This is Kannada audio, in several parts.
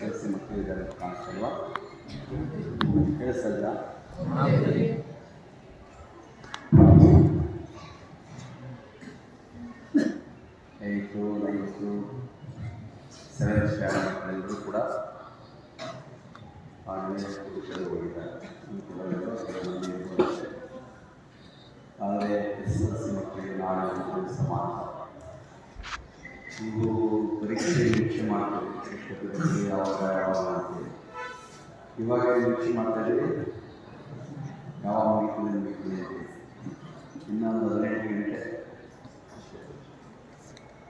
ಎಸ್ ಮಕ್ಕಳು ಇದ್ದಾರೆ ಕಾಣಿಸಲ್ವಾ? ಕೇಳಿಸಲ್ಲ? 8th 9th 7th ಸ್ಟ್ಯಾಂಡರ್ಡ್ ಮಕ್ಕಳೆಲ್ಲರೂ ಕೂಡ ಆಗಲೇ ಪರೀಕ್ಷೆಗೆ ಹೋಗಿದ್ದಾರೆ. ಆದರೆ SSLC ಮಕ್ಕಳಿಗೆ ನಾಳೆ ಸಮಾನ ನೀವು ಪರೀಕ್ಷೆ ನಿರೀಕ್ಷೆ ಮಾಡ್ತೀವಿ ಯಾವಾಗ ಅಂತೇಳಿ. ಇವಾಗ ನಿರೀಕ್ಷೆ ಮಾಡ್ತಾ ಇದ್ದೀವಿ ಯಾವಾಗ ಮುಗಿತದೆ ಇನ್ನೊಂದು 18 ಗಂಟೆ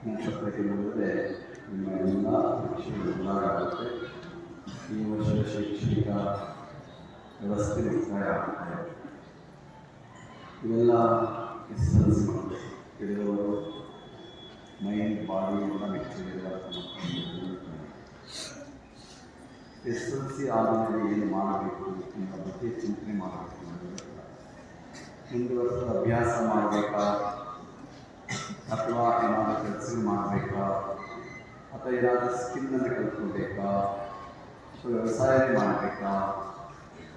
ನಕ್ಷತ್ರಕ್ಕೆ ನೋಡಿದ್ರೆ ನಿಮ್ಮ ಎಲ್ಲ ಪರೀಕ್ಷೆಗಳು ಆಗುತ್ತೆ. ಈ ವರ್ಷದ ಶೈಕ್ಷಣಿಕ ವ್ಯವಸ್ಥೆ ಮುಕ್ತಾಯ ಆಗುತ್ತೆ. ಇವೆಲ್ಲ SSLC ಮಕ್ಕಳು ತಿಳಿದವರು ಮೈಂಡ್ ಬಾಡಿ ಎಲ್ಲ ಮೆಚ್ಚುಗೆಗಳ SSLC ಆದಮೇಲೆ ಏನು ಮಾಡಬೇಕು ಎಂಬ ಬಗ್ಗೆ ಚಿಂತನೆ ಮಾಡಬೇಕು. ಮುಂದುವರೆದ ಅಭ್ಯಾಸ ಮಾಡಬೇಕಾ ಅಥವಾ ಏನಾದರೂ ಕೆಲಸ ಮಾಡಬೇಕಾ ಅಥವಾ ಏನಾದರೂ ಸ್ಕಿಲ್ಲನ್ನು ಕಲ್ತ್ಕೊಳ್ಬೇಕಾ ಅಥವಾ ವ್ಯವಸಾಯ ಮಾಡಬೇಕಾ,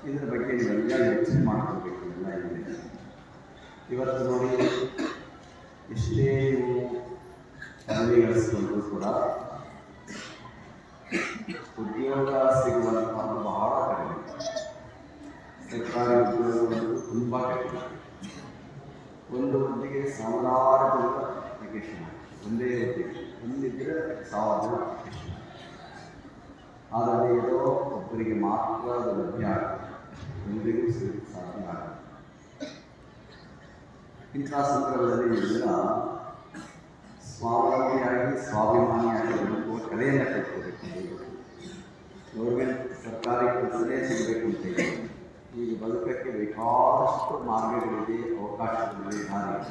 ಇದರ ಬಗ್ಗೆ ನೀವೆಲ್ಲ ಯೋಚನೆ ಮಾಡ್ಕೊಳ್ಬೇಕು. ಎಲ್ಲ ಇದೆ. ಇವತ್ತು ನೋಡಿ, ಎಷ್ಟೇ ನೀವು ಪದವಿ ಗಳಿಸಿಕೊಂಡ್ರೂ ಕೂಡ ಉದ್ಯೋಗ ಸಿಗುವಂತಹ ಬಹಳ ಕಡಿಮೆ. ಸರ್ಕಾರಿ ಉದ್ಯೋಗಗಳು ತುಂಬ ಕಡಿಮೆ. ಒಂದು ಹುದ್ದೆಗೆ 1000 ಜನ ಅಪ್ಲಿಕೇಶನ್, ಒಂದೇ ಹುದ್ದೆಗೆ ಒಂದಿದ್ದರೆ 1000 ಜನ ಅಪ್ಲಿಕೇಶನ್. ಆದರೆ ಏನೋ ಒಬ್ಬರಿಗೆ ಮಾತ್ರ ಅದು ಲಭ್ಯ ಆಗುತ್ತೆ, ಒಂದಿಗೂ ಸಿಗಲಿಕ್ಕೆ ಸಾಧ್ಯ ಆಗುತ್ತೆ. ಇಂಥ ಸಂದರ್ಭದಲ್ಲಿ ಇದೆಲ್ಲ ಸ್ವಾವಲಂಬಿಯಾಗಿ ಸ್ವಾಭಿಮಾನಿಯಾಗಿ ಬದುಕುವ ಕಲೆಯನ್ನು ಕಲ್ತ್ಕೋಬೇಕು. ಗೌರ್ಮೆಂಟ್ ಸರ್ಕಾರಿ ಕೆಲಸನೇ ಸಿಗಬೇಕು ಅಂತೇಳಿ ಈಗ ಬದುಕಕ್ಕೆ ಬೇಕಾದಷ್ಟು ಮಾರ್ಗಗಳಿದೆ, ಅವಕಾಶಗಳಿದೆ, ದಾರಿ.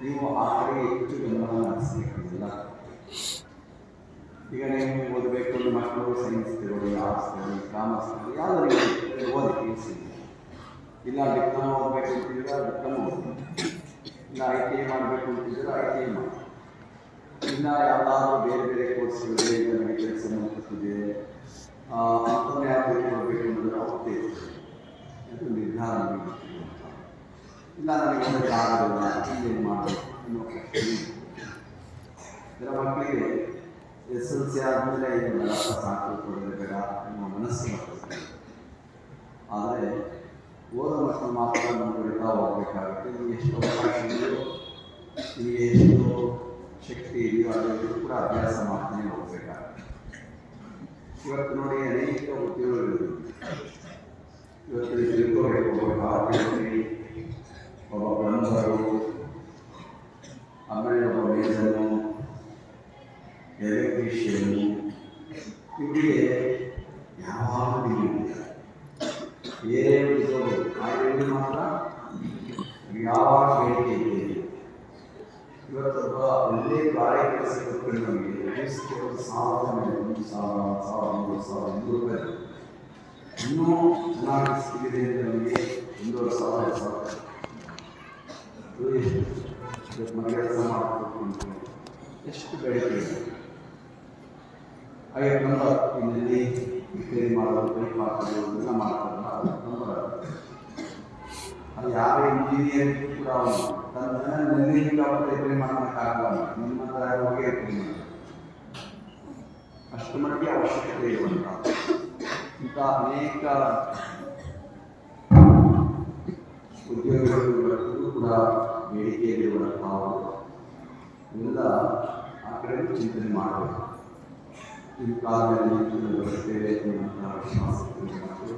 ನೀವು ಆ ಕಡೆಗೆ ಹೆಚ್ಚು ಗಮನವನ್ನು ಹರಿಸಬೇಕಿಲ್ಲ. ಈಗ ನೀವು ಓದಬೇಕು ಅಂದ್ರೆ ಮಕ್ಕಳು ಸೈನ್ಸ್ ತಗೊಳ್ಳಿ, ಆರ್ಟ್ಸ್ ತಗೊಳ್ಳಿ, ಕಾಮರ್ಸ್ ತಗೊಳ್ಳಿ, ಯಾವುದೋ ಓದಿ ಇಲ್ಲ ಡಿಪ್ಲೊಮಾ ಓದಬೇಕು ಅಂತಿದ್ರೆ ಡಿಪ್ಲೊಮಾ ಓದಿ, ಇಲ್ಲ ITI ಮಾಡಬೇಕು ಅಂತಿದ್ರೆ ITI ಮಾಡಿ, ಇಲ್ಲ ಯಾವುದಾದ್ರೂ ಬೇರೆ ಬೇರೆ ಕೋರ್ಸ್ಗಳಿದೆ, ಈಗ ಮೆಡಿಕಲ್ ಸಂಬಂಧಪಟ್ಟಿದೆ ಮತ್ತೊಮ್ಮೆ ಯಾವುದು ಮಾಡಬೇಕು ಅನ್ನೋದು ಅವತ್ತೇ ಅದು ನಿರ್ಧಾರ ಮಾಡಬೇಕು. ಇಲ್ಲ ನನಗೆ ಒಂದು ಆಗೋದಿಲ್ಲ, ಏನು ಮಾಡಬೇಕು ಅನ್ನೋ ಪ್ರಶ್ನೆ. ಇದರ ಮಕ್ಕಳಿಗೆ SSLC ಆದಮೇಲೆ ಇದನ್ನೆಲ್ಲ ಸಾಕು ಕೊಡೋದು ಬೇಡ ಅನ್ನೋ ಮನಸ್ಸು ಬರ್ತದೆ. ಆದರೆ ಓದೋ ಮಕ್ಕಳು ಮಾತ್ರ ಮುಂದುವರಿತಾ ಹೋಗಬೇಕಾಗುತ್ತೆ. ನಿಮಗೆ ಎಷ್ಟು ಅವಕಾಶ ಇದೆಯೋ, ನಿಮಗೆ ಎಷ್ಟು ಶಕ್ತಿ ಇದೆಯೋ ಅದನ್ನು ಕೂಡ ಅಭ್ಯಾಸ ಮಾಡ್ತಾನೆ ಹೋಗಬೇಕಾಗುತ್ತೆ. ಇವತ್ತು ನೋಡಿ, ಅನೇಕ ಉದ್ಯೋಗಗಳು ಇವತ್ತು ತಿಳ್ಕೋಬೇಕು. ಒಬ್ಬ ಪ್ಲಂಬರು, ಆಮೇಲೆ ಒಬ್ಬ ಮೇಜರು, ಎಲೆಕ್ಟ್ರಿಷಿಯನು, ಇವರಿಗೆ ಯಾವಾಗಲೂ ಬೇರೆ ಉದ್ಯೋಗ ಆಯುರ್ವೇದ ಮಾತ್ರ ಯಾವಾಗ ಬೇಡಿಕೆ ಇದೆ. ಇವತ್ತೊಬ್ಬ ಒಳ್ಳೆ ಗಾಳಿ ಕೆಲಸ ಕೊಟ್ಟು ನಮಗೆ 1,000 ರೂಪಾಯಿ ಇನ್ನೂ ಚೆನ್ನಾಗಿ ಸಿಗಿದೆ ಅಂದರೆ ನಮಗೆ 1,500 ಮನೆ ಕೆಲಸ ಮಾಡಬೇಕು ಅಂತ ಎಷ್ಟು ಬೇಡಿಕೆ ಇದೆ. ಹಾಗೆ ನಂಬರ್ ಇಲ್ಲಿ ರಿಪೇರಿ ಮಾಡೋದು, ಬೈಕ್ ಹಾಕೋದು ಎಲ್ಲ ಮಾಡ್ತಾರಲ್ಲ, ಅದು ನಂಬರ್. ಅದು ಯಾವ ಇಂಜಿನಿಯರಿಂಗ್ ಕೂಡ ಅವನು ತನ್ನ ರಿಪೇರಿ ಮಾಡೋಕ್ಕಾಗಲ್ಲ, ನಿಮ್ಮ ಹತ್ರ ಹೋಗಿ ರಿಪೇರಿ ಮಾಡಿ ಅಷ್ಟು ಮಟ್ಟಿಗೆ ಅವಶ್ಯಕತೆ ಇರುವಂಥ ಇಂಥ ಅನೇಕ ಉದ್ಯೋಗಗಳು ಕೂಡ ಬೇಡಿಕೆಯಲ್ಲಿರುವಂತಹ ಎಲ್ಲ ಆ ಕಡೆ ಚಿಂತನೆ ಮಾಡಬೇಕು. ಈ ಕಾಲದಲ್ಲಿ ಬರುತ್ತೇವೆ ಎನ್ನುವಂತಹ ವಿಶ್ವಾಸ ಮತ್ತು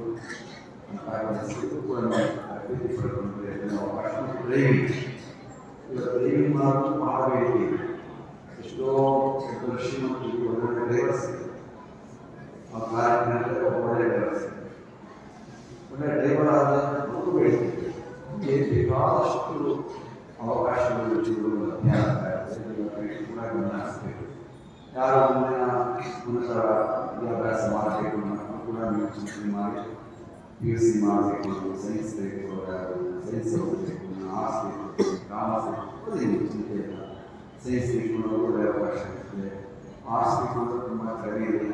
ಅಂತಹ ಕೆಲಸಕ್ಕೂ ಕೂಡ ತರಬೇತಿ ಪಡ್ಕೊಂಡ್ರೆ ಅವಕಾಶ. ಡ್ರೈವಿಂಗ್, ಇವತ್ತು ಡ್ರೈವಿಂಗ್ ಮಾಡೋದು ಬಹಳ ಬೇಡಿಕೆ ಇದೆ. ಎಷ್ಟೋ ಕೃಷಿ ಮತ್ತು ಒಳ್ಳೆ ಡ್ರೈವರ್ಸ್ ಆ ಕಾರ್ಯಕ್ರಮದಲ್ಲಿ ಒಳ್ಳೆ ಡ್ರೈವರ್ಸ್, ಒಳ್ಳೆ ಡ್ರೈವರ್ ಆದ ಮತ್ತು ಬೇಡಿಕೆ ಬೇಕಾದಷ್ಟು ಅವಕಾಶಗಳು ಲಭ್ಯ ಆಗ್ತಾ ಇದೆ. ಕೂಡ ಗಮನ ಹರಿಸಬೇಕು. ಯಾರು ಮುಂದಿನ ಉನ್ನತ ವಿದ್ಯಾಭ್ಯಾಸ ಮಾಡಬೇಕು ಅನ್ನೋದು ಕೂಡ ನೀವು ಚಿಂತನೆ ಮಾಡಿ PUC ಮಾಡಬೇಕು, ಸೈನ್ಸ್ ಬೇಕು, ಸೈನ್ಸ್ ಓದಬೇಕು, ಆರ್ಟ್ಸ್ ಬೇಕು, ಕಾಮರ್ಸ್ ಬೇಕು, ಚಿಂತೆ ಇಲ್ಲ. ಸೈನ್ಸ್ ಬೇಕು ಒಳ್ಳೆಯ ಅವಕಾಶ ಇರ್ತದೆ. ಆರ್ಟ್ಸ್ ಬೇಕು ತುಂಬ ಕಡಿಮೆ ಇದೆ.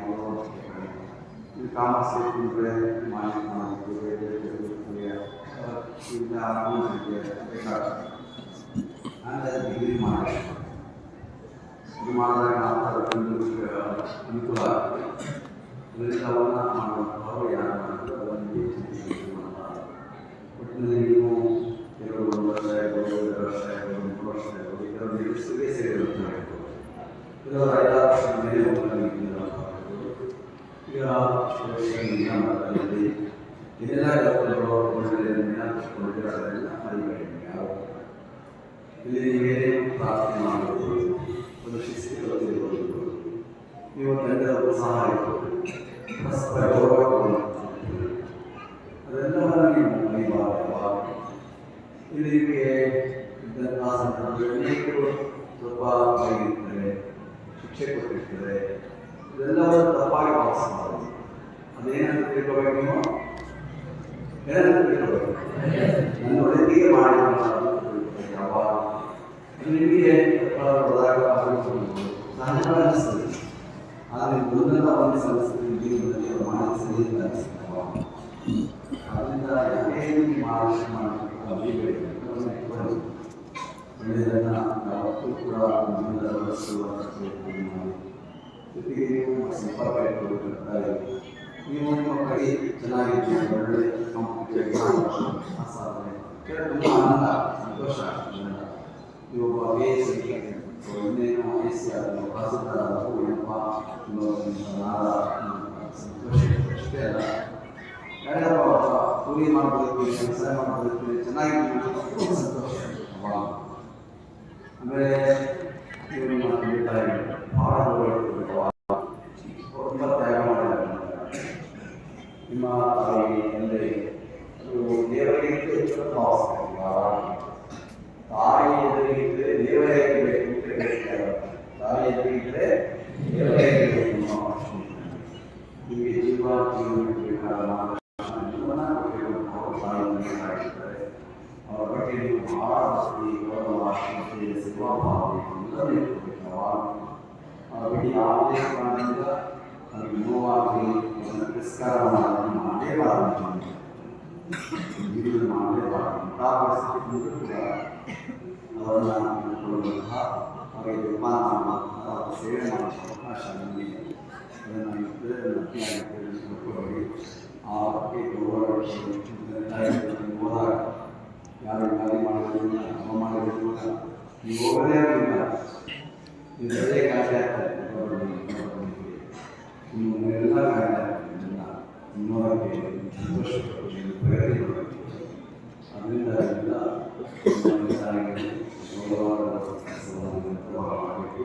ಕಾಮರ್ಸ್ ಇಟ್ಟರೆ ಬೇಕಾಗ್ತದೆ ಡಿಗ್ರಿ ಮಾಡಿ ಇದು ಮಾಡಿದಾಗ ನಾವು ಅನುಕೂಲ ಆಗ್ತದೆ. ಇದರಿಂದ ಅವನ್ನ ಮಾಡುವಂಥವ್ರು ಯಾರು ಮಾಡಿದ್ರು ಅದನ್ನು ಒಟ್ಟಿನಲ್ಲಿ ನೀವು ಕೆಲವು 1 ವರ್ಷ ಇರ್ಬೋದು, 2 ವರ್ಷ ಇರ್ಬೋದು, 3 ವರ್ಷ ಇರ್ಬೋದು, ಕೆಲವರು ನಿರ್ದಿಷ್ಟವೇ ಸೇರಿರುತ್ತೆ. ಕೆಲವರು 5 ವರ್ಷ ಮೇಲೆ ಈಗ ಇದೆಲ್ಲ ನೆನಪಿಸ್ಕೊಂಡಿರೋದ್ರಿಂದ ಮರಿಬೇಡಿ. ಯಾವ ಇಲ್ಲಿ ನೀವೇನು ಪ್ರಾರ್ಥನೆ ಮಾಡಬಹುದು, ಒಂದು ಶಿಸ್ತು ಗೊತ್ತಿರ್ಬೋದು, ನೀವು ತಂಡದ ಉತ್ಸಾಹ ಇರ್ಬೋದು, ಪರಸ್ಪರ ಗೌರವ ಅದೆಲ್ಲವನ್ನು ನೀವು ಮರಿಬಾರದು. ಇಲ್ಲಿ ನಿಮಗೆ ಇದ್ದಂತಹ ಸಂದರ್ಭದಲ್ಲಿ ಅನೇಕರು ಸ್ವಲ್ಪ ಬೈದಿರ್ತಾರೆ, ಶಿಕ್ಷೆ ಕೊಟ್ಟಿರ್ತಾರೆ, ಇದೆಲ್ಲವನ್ನು ತಪ್ಪಾಗಿ ಭಾವಿಸಬಾರದು. ಅದೇನಂತ ತಿಳ್ಕೋಬೇಕು, ನೀವು ಏನಂತ ತಿಳ್ಕೋಬೇಕು, ನನ್ನ ಒಳಗೆ ಮಾಡಿ ಯಾವಾಗ ನಿಮಗೆ ಹೋದಾಗ ಸಹಜ ಅನಿಸ್ತದೆ. ಆದರೆ ಮುಂದಿನ ಒಂದು ಸಂಸ್ಕೃತಿ ಜೀವನದಲ್ಲಿ ಮಾಡಿಸಲಿ ಅಂತ ಅನಿಸ್ತದೆ. ಅದರಿಂದ ಯಾರೇನು ಆಲೋಚನೆ ಮಾಡಬೇಕು ಒಳ್ಳೆಯದನ್ನು ಯಾವತ್ತೂ ಕೂಡ ಜೀವನದ ಜೊತೆಗೆ ನೀವು ಸಂಪರ್ಕ ಇಟ್ಕೊಳ್ಬೇಕಾದ್ರೆ ನೀವು ನಿಮ್ಮ ಕಡೆ ಚೆನ್ನಾಗಿದ್ದೀವಿ, ಒಳ್ಳೆ ಸಾಧನೆ ತುಂಬ ಆನಂದ ಸಂತೋಷ ಆಗ್ತದೆ. ನೀವು ಒಬ್ಬ IAS ಇನ್ನೇನು IAS ತಹಸೀಲ್ದಾರರು ಏನಪ್ಪ ಸಂತೋಷ ಅಷ್ಟೇ ಅಲ್ಲ, ಯಾರಪ್ಪ ಕೂಲಿ ಮಾಡಬೇಕು, ವ್ಯವಸಾಯ ಮಾಡಬೇಕು, ಚೆನ್ನಾಗಿ ಸಂತೋಷ. ಆಮೇಲೆ ನೀವು ನಿಮ್ಮ ತಂದೆ ತಾಯಿ ಭಾಳ ಗೌರವಿಸಬೇಕು, ತುಂಬ ತ್ಯಾಗ ಮಾಡಿದ್ದಾರೆ. ನಿಮ್ಮ ತಾಯಿ ತಂದೆ ದೇವರಿಗೆ ಹೆಚ್ಚು ಭಾವಿಸ್ತಾರೆ. ತಾಯಿ ಎದುರಿಗಿದ್ರೆ ದೇವರೇ ಬೇಕು ಅಂತ ಹೇಳ್ತಾರೆ. ತಾಯಿ ಎದುರಿಗಿದ್ರೆ ದೇವರೇ ಬೇಕು ಅನ್ನೋ ಅವಶ್ಯಕ. ನಿಮಗೆ ಜೀವನಬೇಕಾದ ತಾಯಿದ್ದಾರೆ. ಅವರ ಬಗ್ಗೆ ನೀವು ಬಹಳ ಗೌರವ, ಸೇವಾ ಭಾವ ಅವರ ಬಗ್ಗೆ ಯಾವುದೇ ಕಾರಣದಿಂದ ಅವರಿಗೆ ನೋವಾಗಿ ತಿರಸ್ಕಾರ ಮಾಡಲೇಬಾರದು, ಮಾಡಲೇಬಾರದು. ಇಂತಹ ಪರಿಸ್ಥಿತಿ ಕೂಡ ಅವರನ್ನು ನೋಡಿಕೊಳ್ಳುವಂತಹ, ಅವರಿಗೆ ನಿರ್ಮಾಣ ಮಾಡುವಂತಹ, ಸೇವೆ ಮಾಡುವಂಥ ಅವಕಾಶ ನಮಗೆ ಅದನ್ನು ತಿಳಿದುಕೊಳ್ಳಿ. ಆ ಬಗ್ಗೆ ಗೌರವ ಹೋದಾಗ ಯಾರು ಗಾಳಿ ಮಾಡೋದಿಲ್ಲ, ಹಬ್ಬ ಮಾಡೋದಿಲ್ಲ, ನೀವು ಹೋಗಲೇ ಇಲ್ಲ, ನೀವು ಒಳ್ಳೆಯ ಕಾರ್ಯ ಆಗ್ತದೆ. ನಿಮ್ಮೆಲ್ಲ ಕಾರ್ಯ ಇನ್ನೋರಕ್ಕೆ ಸಂತೋಷ ಪ್ರಗತಿ ಬರುತ್ತೆ. ಅದರಿಂದ ಗೌರವವಾದ ಕೆಲಸವನ್ನು ಮಾಡಬೇಕು.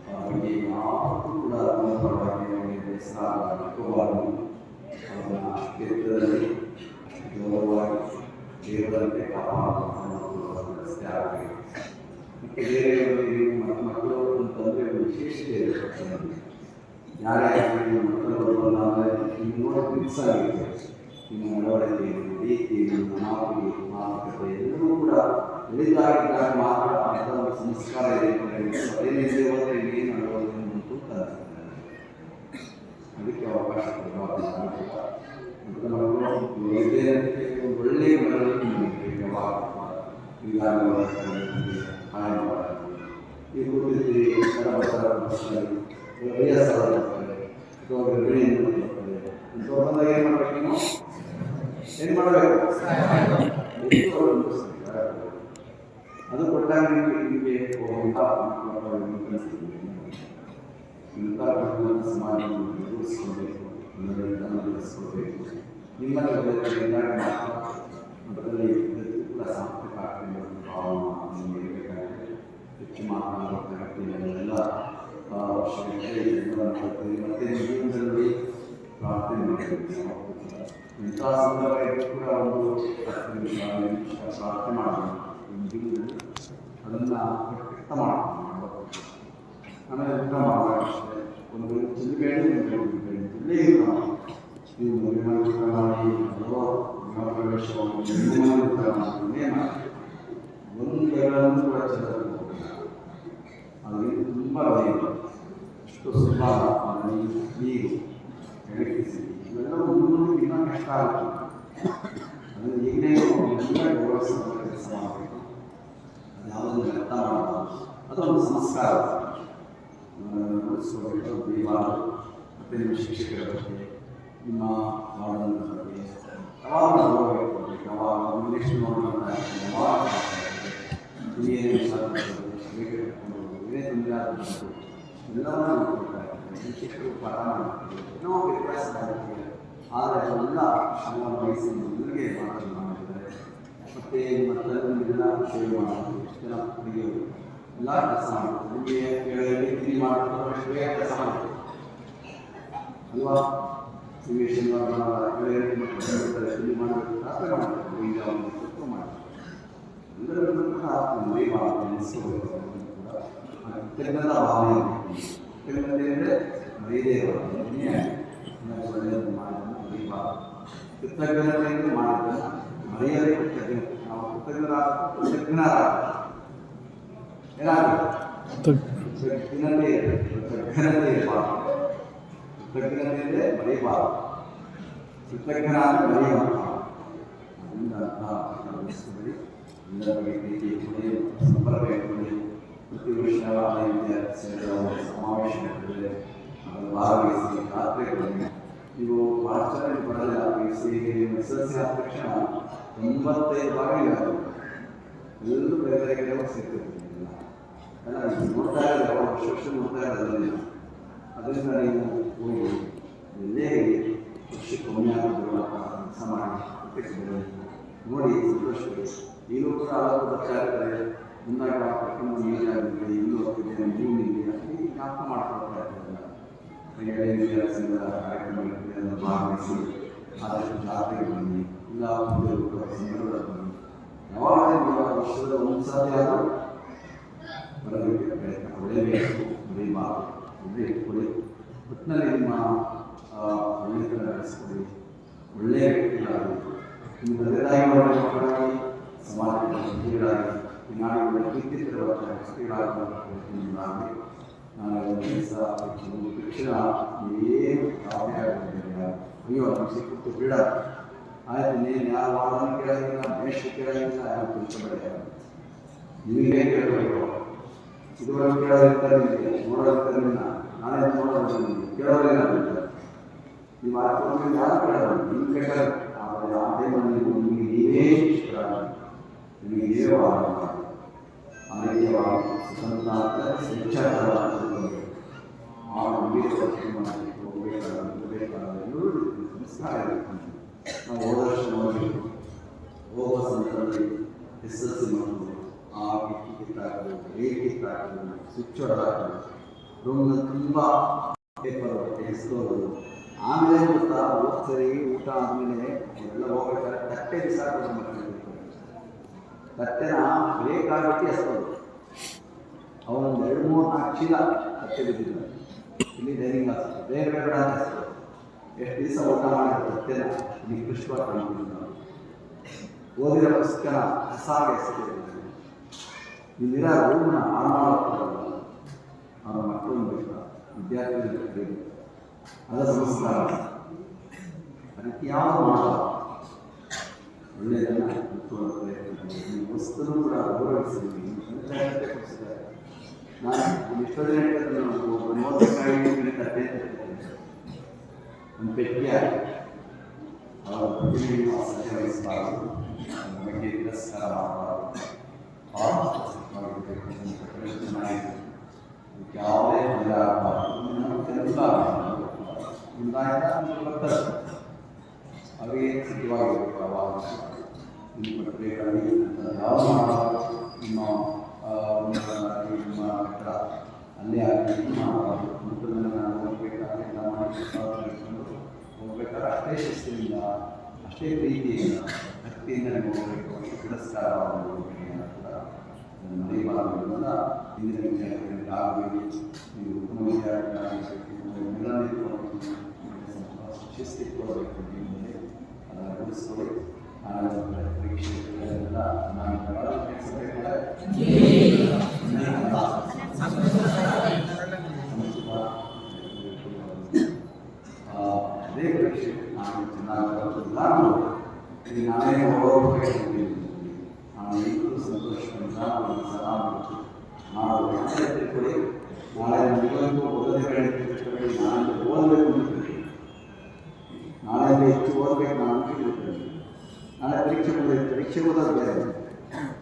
ಹಾಗಾಗಿ ಯಾವತ್ತೂ ಕೂಡ ಪರವಾಗಿ ಬೇಸರಬಾರದು. ಅವರನ್ನು ಕ್ಷೇತ್ರದಲ್ಲಿ ಗೌರವವಾಗಿ ದೇವರಂತೆ ಕಾಪಾಡುವಂತೆ ಆಗಬೇಕು. ಮತ್ತು ಬೇರೆ ಮಕ್ಕಳು ಅಂತಂದರೆ ವಿಶೇಷತೆ ಇರುತ್ತೆ. ಯಾರೇ ನಿಮ್ಮ ಮಕ್ಕಳು ಬರುವಲ್ಲ ಅಂದರೆ ನಿಮ್ಮ ನೋಡಿ ಫಿಕ್ಸಾಗಿದೆ. ನಿಮ್ಮ ನಡವಳಿಕೆ, ರೀತಿ, ನಿಮ್ಮ ಮಾತುಕತೆ ಎಲ್ಲವೂ ಕೂಡ ಉಳಿದಾಗಿದ್ದಾಗ ಮಾತ್ರ ಅಂತ ಒಂದು ಸಂಸ್ಕಾರ ಇದೆ. ಅದೇನಿದೆ ಹೋದರೆ ಏನು ನಡವಳಿಕೆ ಉಂಟು ಅಂತ ಅದಕ್ಕೆ ಅವಕಾಶ ಕೊಡಬಾರ್ದು. ಮಕ್ಕಳು ಒಳ್ಳೆಯ ಈ ಕುರಿತು ಏನು ಮಾಡಬೇಕು, ನೀವು ಏನು ಮಾಡಬೇಕು, ಅದು ಕೊಟ್ಟಾಗ ನಿಮಗೆ ಸಮಾಜವನ್ನು ರೂಪಿಸ್ಕೊಳ್ಬೇಕು, ನಡೆಸ್ಕೊಳ್ಬೇಕು. ನಿಮ್ಮಲ್ಲಿ ಮಾತ್ರ ಮಟ್ಟದಲ್ಲಿ ಕೂಡ ಸಾಂಸ್ಕೃತಿಕ ಭಾವನೆ ನಿಮಗೆ ಬೇಕಾಗಿದೆ. ಹೆಚ್ಚು ಮಾತನಾಡೋಲ್ಲ ಮತ್ತೆ ಜೀವನದಲ್ಲಿ ಪ್ರಾರ್ಥನೆ ಮಾಡಬೇಕು. ಇಂತಹ ಸಂದರ್ಭದಲ್ಲಿ ಕೂಡ ಒಂದು 10 ನಿಮಿಷ ಪ್ರಾರ್ಥನೆ ಮಾಡಬೇಕು. ಜೀವನದಲ್ಲಿ ಅದನ್ನು ವ್ಯಕ್ತ ಮಾಡಬೇಕು. ಆಮೇಲೆ ಊಟ ಮಾಡಬೇಕಷ್ಟೇ. ಒಂದು ಚಿಲ್ಬೇಡಿ ಜಿಲ್ಲೆ ನೀವು ಮದುವೆ ಊಟ ಮಾಡಿ ಗೃಹ ಪ್ರವೇಶವನ್ನು ಮಾಡಿ ಒಂದೆರಡನ್ನು ಕೂಡ ಚೆನ್ನಾಗಿ ಅದು ತುಂಬ ಅಷ್ಟು ಸುಲಭ ನೀರು ಎಣಕಿಸಿ ಇವೆಲ್ಲ ಸಂಸ್ಕಾರ ಅದನ್ನು ಈಗಲೇ ಎಲ್ಲ ಗೌರವಿಸುವ ಕೆಲಸ ಮಾಡಬೇಕು. ಅದು ಯಾವುದನ್ನು ವ್ಯಕ್ತ ಮಾಡಬಾರ್ದು, ಅದೊಂದು ಸಂಸ್ಕಾರ ರೂಢಿಸ್ಕೋಬೇಕು. ದೀವಾರು ಮತ್ತು ನಿಮ್ಮ ಶಿಕ್ಷಕರ ಬಗ್ಗೆ, ನಿಮ್ಮ ವಾರ್ಡನ್ ಬಗ್ಗೆ ಯಾವಾಗ ಗೌರವ ಕೊಡಬೇಕು. ಯಾವಾಗ ಇಂಗ್ಲೀಷ್ ನೋಡೋಣ ಯಾವಾಗ ಏನೇ ಏನೇ ತೊಂದರೆ ಆಗಬೇಕು ಎಲ್ಲವನ್ನೂ ನೋಡ್ಕೊಳ್ತಾ ಇರ್ತಾರೆ. ಶಿಕ್ಷಕರು ಪಾಠ ಮಾಡ್ತಾರೆ, ಏನೋ ವ್ಯತ್ಯಾಸ ಮಾಡ್ತಾರೆ. ಆದರೆ ಅದೆಲ್ಲ ಶ್ರಮ ವಹಿಸಿ ಮೊದಲಿಗೆ ಮಾಡಿದ್ದಾರೆ. ಮತ್ತು ನಿಮ್ಮ ತಲೆಲ್ಲ ಸೇವೆ ಮಾಡೋದು, ಎಷ್ಟು ಜನ ಹುಡುಗಿಯರು ಎಲ್ಲ ಕೆಲಸ ಮಾಡ್ತಾರೆ. ನಿಮಗೆ ತಿಳಿ ಮಾಡ್ತಾರೆ, ಕೆಲಸ ಮಾಡ್ತಾರೆ ಅಲ್ವಾ. ನಿಮಗೆ ಶನಿವಾರ ತಿಳಿ ಮಾಡಬೇಕು, ರಾತ್ರಿ ಮಾಡಬೇಕು, ಈಗ ತತ್ವ ಮಾಡಬೇಕು. ಎಲ್ಲರಿಗೂ ಕೂಡ ಮೈ ಭಾವನೆ ಅನಿಸ್ಕೋಬೇಕು. ಕೂಡ ಕೃತಜ್ಞತಾ ಭಾವನೆ ಕೃತಜ್ಞತೆ ಅಂದರೆ ಮೈದೇ ಒಳ್ಳೆಯದು ಮಾಡಿದ ಮೈ ಭಾವ. ಕೃತಜ್ಞತೆಯನ್ನು ಮಾಡಿದ ಮರೆಯದೇ ಕೃತಜ್ಞತೆ. ನಾವು ಕೃತಜ್ಞರಾಗ ಏನಾಗುತ್ತೆ ಕೃತಜ್ಞತೆ ಇರಬಾರ್ದು. ಕೃತಜ್ಞತೆ ಅಂದರೆ ಮರೆಯಬಾರದು. ಕೃತಜ್ಞನಾದ ಮರೆಯಬಾರದು. ಅದರಿಂದ ಅರ್ಥವಿಸ್ಕೊಳ್ಳಿ. ಎಲ್ಲರ ಬಗ್ಗೆ ಪ್ರೀತಿ ಇಟ್ಕೊಳ್ಳಿ, ಸಂಪರ್ಕ ಇಟ್ಕೊಳ್ಳಿ. ಪ್ರತಿ ವರ್ಷ ಸಮಾವೇಶ ಇರ್ತದೆ, ಅದನ್ನು ಭಾಗವಹಿಸಿ ರಾತ್ರಿಗಳಲ್ಲಿ ನೀವು ಭಾಳ ಚೆನ್ನಾಗಿ ಬರೋದಿಲ್ಲ. SSLC ಆದ ತಕ್ಷಣ 95 ಭಾಗ ಇರೋದು ಎಲ್ಲರೂ ಬೇರೆ ಬೇರೆ ಕಡೆ ಸಿಗ್ತಿರ್ತೀವಿ. ಅಲ್ಲ ನೋಡ್ತಾ ಇರೋದು ಯಾವ ವರ್ಷ ನೋಡ್ತಾ ಇರೋದಿಲ್ಲ. ಅದರಿಂದ ನೀವು ಹೋಗಿ ಎಲ್ಲೇ ವರ್ಷಕ್ಕೆ ಒಮ್ಮೆ ಬರುವಾಗ ಕೆಲಸ ಮಾಡಿ ನೋಡಿ ಸಂತೋಷಪಡಿ. ಈಗಲೂ ಕೂಡ ಹಲವು ಬರ್ತಾ ಇರ್ತಾರೆ. ಮುಂದಾಗ ಕರ್ಕೊಂಡು ನೀರಾಗಿದೆ, ಇನ್ನೂ ಹೋಗ್ತಿದೆ, ನೀರಿದೆ ಅಲ್ಲಿ ಜ್ಞಾಪಕ ಮಾಡ್ಕೊಳ್ತಾ ಇರ್ತಾರಲ್ಲ. ಸಂಘದ ಕಾರ್ಯಕ್ರಮಗಳಿಗೆ ಅದನ್ನು ಭಾಗವಹಿಸಿ ಆದಷ್ಟು ಜಾತ್ರೆಗೆ ಬನ್ನಿ, ಇಲ್ಲ ಸಂಘಗಳ ಬನ್ನಿ. ಯಾವಾಗ ವರ್ಷದ ಒಂದು ಸಾಧ್ಯ ಆದರೂ ಬರೋದಕ್ಕೆ ಪ್ರಯತ್ನ ಒಳ್ಳೆಯಬೇಕು. ಬರೀಬಾರದು ಒಳ್ಳೆ ಇಟ್ಕೊಳ್ಳಿ. ಒಟ್ಟಿನಲ್ಲಿ ನಿಮ್ಮ ಒಳ್ಳೆಯತನ ನಡೆಸ್ಕೊಳ್ಳಿ. ಒಳ್ಳೆಯ ವ್ಯಕ್ತಿಗಳಾಗಬೇಕು. ನಿಮ್ಮ ಹೃದಯದಾಗಿ ಒಳ್ಳೆಯ ಮಕ್ಕಳಾಗಿ, ಸಮಾಜದ ವ್ಯಕ್ತಿಗಳಾಗಿ, ಈ ನಾಡಿನ ಕೀರ್ತಿಸಿರುವ ವ್ಯಕ್ತಿಗಳಾಗಿ ನಾನು ಶಿಕ್ಷಣ ಏನು ಅಯ್ಯೋ ನಮಗೆ ಕೂತು ಬಿಡ ಆಯ್ತು. ನೀನು ಯಾವ ವಾದನ ಕೇಳೋದಿಲ್ಲ, ಮೇಷ ಕೇಳೋದಿಲ್ಲ, ಯಾವ ತಿಳ್ಕೊಬೇಡ. ನಿಮಗೆ ಕೇಳಬೇಕು. ಇದುವರೆಗೂ ಕೇಳೋದಿರ್ತಾರೆ, ನಿಮಗೆ ನೋಡೋದಿರ್ತಾರೆ. ನಾನೇ ನೋಡೋದು ಕೇಳೋದಿಲ್ಲ. ನೀವು ಆತ್ಮ ಯಾರು ಕೇಳೋದು ನಿಮ್ಗೆ ಬೇಕಾದ್ರೆ. ಆದರೆ ಆ ಟೈಮಲ್ಲಿ ನಿಮಗೆ ನೀವೇ ಶಿಕ್ಷಕರಾಗಿ ನಿಮಗೆ ನೀವೇ ವಾದ ಮಾಡಿ ಆ ರೀತಿಯವಾಗಿ ಸ್ವತಂತ್ರ ಸ್ವಚ್ಛತಾಗಿ ಆ ನಂಬಿಕೆ ಹೋಗಬೇಕಾದ ಸಂಸ್ಕಾರ ಇರುತ್ತೆ. ನಾವು ಹೋದ ವರ್ಷ ನೋಡಬೇಕು, ಹೋಗುವ ಸಂದರ್ಭದಲ್ಲಿ SSLC ಮಕ್ಕಳು ಆ ಕಿತ್ತಾಕೋದು, ಕಿತ್ತಾಕೋದು, ಸ್ವಿಚ್ ಹೊಡೆದಾಕೋದು, ರೂಮ್ನ ತುಂಬ ಪೇಪರ್ ಎಸ್ಕೋದು. ಆಮೇಲೆ ಗೊತ್ತಾ ಸರಿ ಊಟ ಆದಮೇಲೆ ಎಲ್ಲ ಹೋಗ್ಬೇಕಾದ್ರೆ ತಟ್ಟೆ ಬಿಸಾಕೋದು. ಮಕ್ಕಳಿಗೆ ತಟ್ಟೆನ ಬೇಕಾಗಟ್ಟಿ ಎಸ್ಕೋದು. ಅವನೊಂದು 2-3-4 ಚೀಲ ತಟ್ಟೆ ಬಿದ್ದಿದ್ದಾರೆ. ಇಲ್ಲಿ ಡೈನಿಂಗ್ ಹಾಕ್ತಾರೆ, ಬೇರೆ ಬೇರೆ ಎಸ್ಕೋದು. ಎಷ್ಟು ದಿವಸ ಊಟ ಮಾಡಿದ ತಟ್ಟೆನ ನಿಕೃಷ್ಟವಾಗಿ ಕಾಣ್ತಿದ್ದ. ಓದಿರೋ ಪುಸ್ತಕನ ಹೊಸಾಗಿ ಎಸ್ತಿದ್ದಾರೆ. ಇಲ್ಲಿರೋ ರೂಮ್ನ ಹಾಳು ಮಾಡೋಕ್ಕಾಗಲ್ಲ. ಅವರ ಮಕ್ಕಳು ಬೇಕು, ವಿದ್ಯಾರ್ಥಿಗಳು ಬೇಕು. ಅದ ಸಂಸ್ಕಾರ. ಅದಕ್ಕೆ ಯಾವುದು ಮಾಡಲ್ಲ. ಒಳ್ಳೆಯದನ್ನು ಈ ವಸ್ತುನು ಕೂಡ ಗೌರವಿಸಿದ್ದೀವಿ. ಕೊಡಿಸಿದ್ದಾರೆ. ನಾನು ಎಷ್ಟೋ ದಿನ ಹೇಳ್ತಾರೆ, 35 ತಟ್ಟೆ ಒಂದು ಪೆಟ್ಟಿಗೆ ಅವರ ಪ್ರತಿಮೆಯನ್ನು ಅಸಹ್ಯ ವಹಿಸಬಾರದು. ಅದರ ಬಗ್ಗೆ ತಿರಸ್ಕಾರ ಮಾಡಬಾರದು. ಚೆನ್ನಾಗಿದೆ. ಅದಕ್ಕೆ ಯಾವುದೇ ತೊಂದರೆ ಆಗಬಾರದು. ಮುಂದಾದ ಬರ್ತದೆ ಅವರಿಗೆ ಸಿದ್ಧವಾಗಿರಬೇಕು. ಅವಾಗ ನಿಮ್ಮ ಪತ್ರಿಕೆಗಳಲ್ಲಿ ಯಾವ ಮಾಡಬಾರ್ದು. ನಿಮ್ಮ ನಿಮ್ಮ ಹತ್ರ ಅಲ್ಲೇ ಆಗಲಿ ಮಾಡಬಾರ್ದು. ಮಕ್ಕಳನ್ನು ನಾನು ಹೋಗ್ಬೇಕಾದ್ರೆ ಎಲ್ಲ ಮಾಡಿ ಹೋಗ್ಬೇಕಾದ್ರೆ ಅಷ್ಟೇ ಶಿಸ್ತಿನಿಂದ, ಅಷ್ಟೇ ಪ್ರೀತಿಯಿಂದ, ಭಕ್ತಿಯಿಂದ ನೀವು ಹೋಗಬೇಕು. ತಿರಸ್ಕಾರ ಕೂಡ ಮರೆಯಬಾರದನ್ನ ಹಿಂದಿನ ವಿದ್ಯಾರ್ಥಿಗಳಿಗೆ ಆಗಬೇಕು. ನೀವು ಉತ್ತಮ ವಿದ್ಯಾರ್ಥಿಗಳಾಗಬೇಕು. ಶಿಸ್ತಿಟ್ಕೊಳ್ಬೇಕು. ಜೀವನದಲ್ಲಿ ಅದನ್ನು ರೂಢಿಸ್ಕೊಳ್ಳಿ. ಆನಂತರ ಪರೀಕ್ಷೆಗಳೆಲ್ಲ ನಾನು ಅದೇ ಪರೀಕ್ಷೆ ನಾನು ಚೆನ್ನಾಗಿ ಬರುತ್ತಿಲ್ಲ ಅನ್ನೋದು ಇದು ನಾನೇ ಹೋಗಬೇಕು. ನಾನು ಈಗಲೂ ಸಂತೋಷದಿಂದ ಒಂದು ಸಲ ನಾವು ನಾಳೆ ತಿಳ್ಕೊಳ್ಳಿ, ನಾಳೆ ನಿಮಗೂ ಓದೋದೇ ಬೆಳೆಯುತ್ತೆ, ನಾಳೆ ಓದಬೇಕು ಅಂತಿರ್ತೀನಿ, ನಾಳೆ ಹೆಚ್ಚು ಓದಬೇಕು ನಾನು ಅಂತಿರ್ತೀನಿ. ನಾಳೆ ಪರೀಕ್ಷೆ ಓದೋದು ಬೇರೆ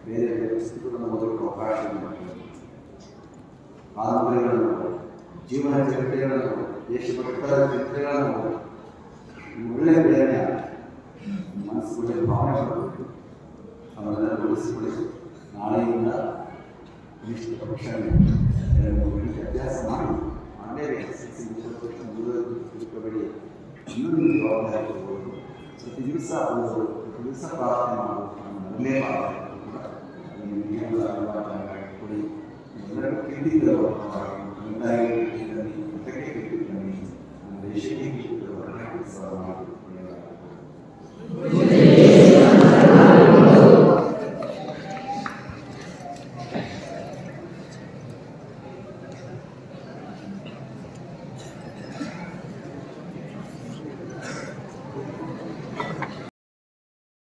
ಬೇರೆ ಪುಸ್ತಕಗಳನ್ನು ಓದೋಕ್ಕೆ ಅವಕಾಶ ಇದೆ. ಕಾದಂಬರಿಗಳನ್ನು, ಜೀವನ ಚರಿತ್ರೆಗಳನ್ನು, ದೇಶಭಕ್ತರ ಚರಿತ್ರೆಗಳನ್ನು ಒಳ್ಳೆಯ ಬೇರೆ ಮನಸ್ಸು ಒಳ್ಳೆಯ ಭಾವನೆ ಬರಬೇಕು. ಅವರೆಲ್ಲ ಉಳಿಸಿಕೊಳ್ಳಿ. ನಾಳೆಯಿಂದ ಕನಿಷ್ಠ ಪಕ್ಷ 2-3 ಗಂಟೆ ಅಭ್ಯಾಸ ಮಾಡಿ ಮಾಡಲೇಬೇಕು. ತಿಳ್ಕೊಬೇಡಿ. ಇನ್ನೂ ನೀವು ಜವಾಬ್ದಾರಿ ತಗೋಬೋದು. ಪ್ರತಿ ದಿವಸ ಪ್ರಾರ್ಥನೆ ಮಾಡೋದು ಮೊದಲೇ ಕೊಡಿ. ಎಲ್ಲರಿಗೂ ಕೇಳಿದ್ದರು ದೇಶಕ್ಕೆ